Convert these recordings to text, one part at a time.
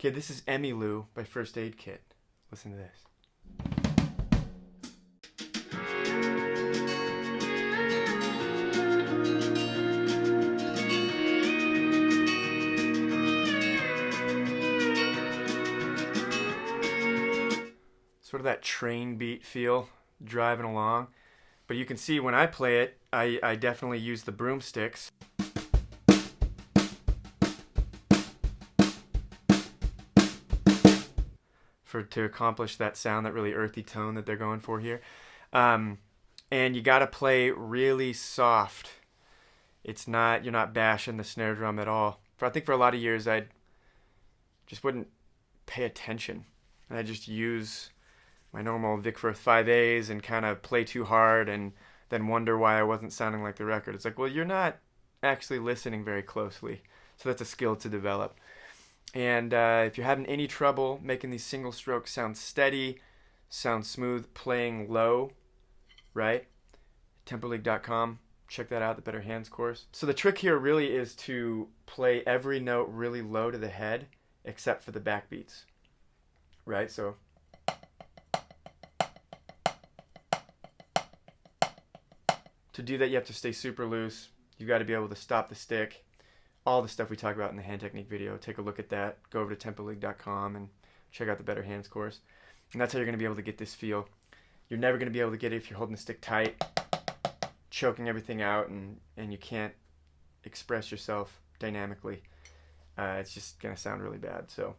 Okay, this is Emmylou by First Aid Kit. Listen to this. Sort of that train beat feel, driving along. But you can see when I play it, I definitely use the broomsticks. To accomplish that sound, that really earthy tone that they're going for here. And you gotta play really soft. You're not bashing the snare drum at all. I think for a lot of years I just wouldn't pay attention. And I just use my normal Vic Firth 5As and kind of play too hard and then wonder why I wasn't sounding like the record. It's like, well, you're not actually listening very closely. So that's a skill to develop. And if you're having any trouble making these single strokes sound steady, sound smooth, playing low, right? Tempoleague.com. Check that out, the Better Hands course. So the trick here really is to play every note really low to the head, except for the backbeats, right? So to do that, you have to stay super loose. You've got to be able to stop the stick. All the stuff we talk about in the hand technique video, take a look at that. Go over to tempoleague.com and check out the Better Hands course. And that's how you're going to be able to get this feel. You're never going to be able to get it if you're holding the stick tight, choking everything out, and you can't express yourself dynamically. It's just going to sound really bad. So.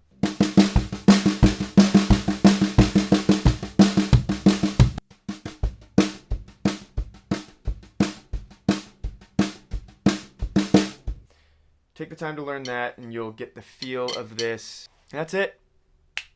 Take the time to learn that and you'll get the feel of this. And that's it.